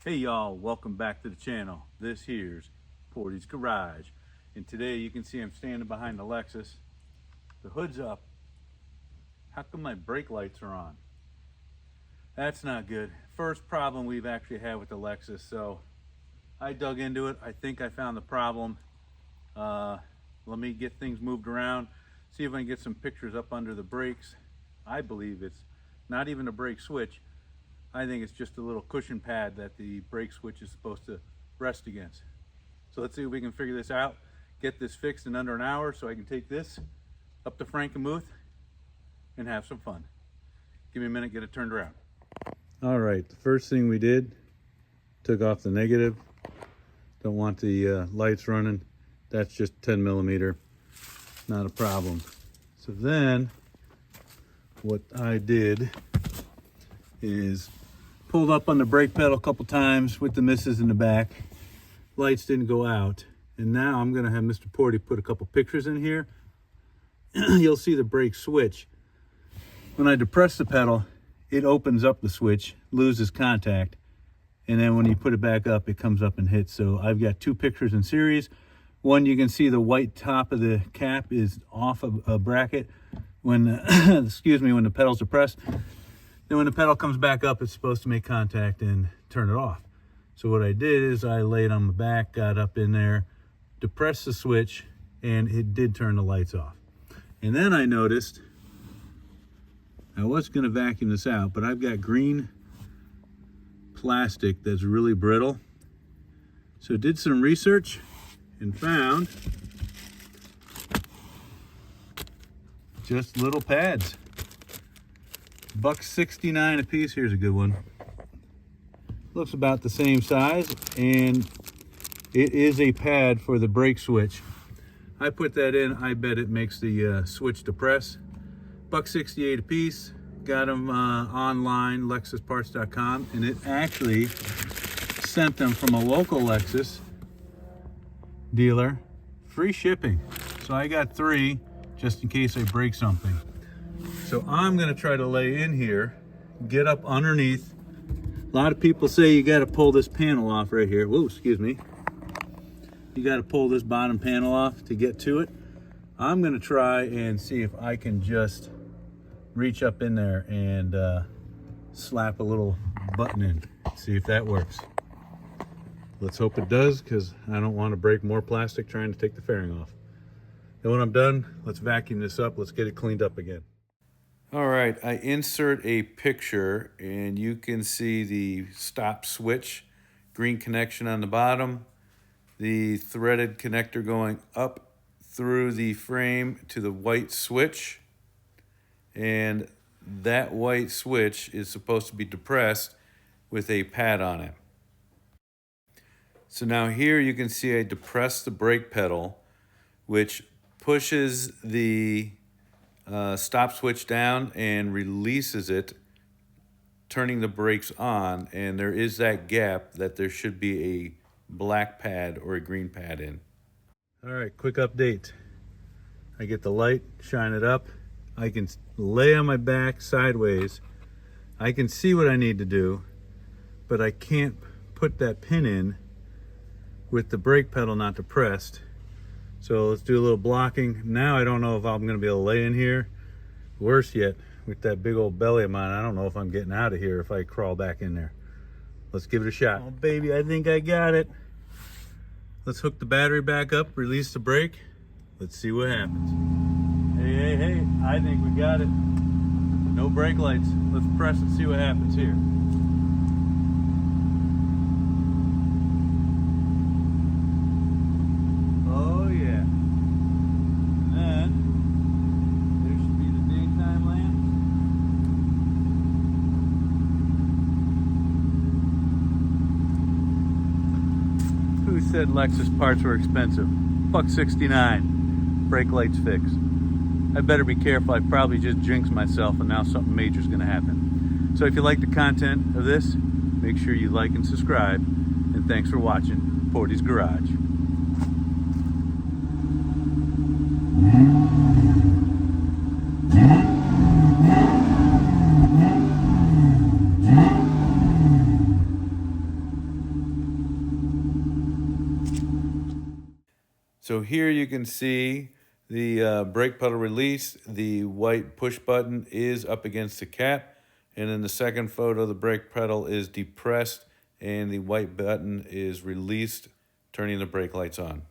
Hey y'all, welcome back to the channel. This here's Portie's Garage. And today you can see I'm standing behind the Lexus. The hood's up. How come my brake lights are on? That's not good. First problem we've actually had with the Lexus. So I dug into it. I think I found the problem. Let me get things moved around. See if I can get some pictures up under the brakes. I believe it's not even a brake switch. I think it's just a little cushion pad that the brake switch is supposed to rest against. So let's see if we can figure this out, get this fixed in under an hour so I can take this up to Frankenmuth and have some fun. Give me a minute, get it turned around. All right, the first thing we did, took off the negative. Don't want the lights running. That's just 10 millimeter, not a problem. So then what I did is pulled up on the brake pedal a couple times with the misses in the back. Lights didn't go out. And now I'm gonna have Mr. Portie put a couple pictures in here. You'll see the brake switch. When I depress the pedal, it opens up the switch, loses contact. And then when you put it back up, it comes up and hits. So I've got two pictures in series. One, you can see the white top of the cap is off of a bracket when, excuse me, when the pedal's depressed. Then when the pedal comes back up, it's supposed to make contact and turn it off. So what I did is I laid on my back, got up in there, depressed the switch, and it did turn the lights off. And then I noticed, I was gonna vacuum this out, but I've got green plastic that's really brittle. So did some research and found just little pads. $1.69 a piece. Here's a good one. Looks about the same size, and it is a pad for the brake switch. I put that in. I bet it makes the switch depress. $1.68 a piece. Got them online, lexusparts.com, and it actually sent them from a local Lexus dealer, free shipping. So I got 3 just in case I break something. So I'm gonna try to lay in here, get up underneath. A lot of people say you gotta pull this panel off right here. Whoa, excuse me. You gotta pull this bottom panel off to get to it. I'm gonna try and see if I can just reach up in there and slap a little button in. See if that works. Let's hope it does, because I don't want to break more plastic trying to take the fairing off. And when I'm done, let's vacuum this up. Let's get it cleaned up again. All right, I insert a picture and you can see the stop switch, green connection on the bottom, the threaded connector going up through the frame to the white switch, and that white switch is supposed to be depressed with a pad on it. So now here you can see I depress the brake pedal, which pushes the stop switch down and releases it, turning the brakes on, and there is that gap that there should be a black pad or a green pad in. All right, quick update. I get the light, shine it up. I can lay on my back sideways. I can see what I need to do, but I can't put that pin in with the brake pedal not depressed. So let's do a little blocking. Now I don't know if I'm gonna be able to lay in here. Worse yet, with that big old belly of mine, I don't know if I'm getting out of here if I crawl back in there. Let's give it a shot. Oh baby, I think I got it. Let's hook the battery back up, release the brake. Let's see what happens. Hey, I think we got it. No brake lights. Let's press and see what happens here. Oh yeah. And then there should be the daytime lamp. Who said Lexus parts were expensive? $1.69. Brake lights fixed. I better be careful. I probably just jinxed myself and now something major is going to happen. So if you like the content of this, make sure you like and subscribe. And thanks for watching Portie's Garage. So here you can see the brake pedal release. The white push button is up against the cap. And in the second photo, the brake pedal is depressed and the white button is released, turning the brake lights on.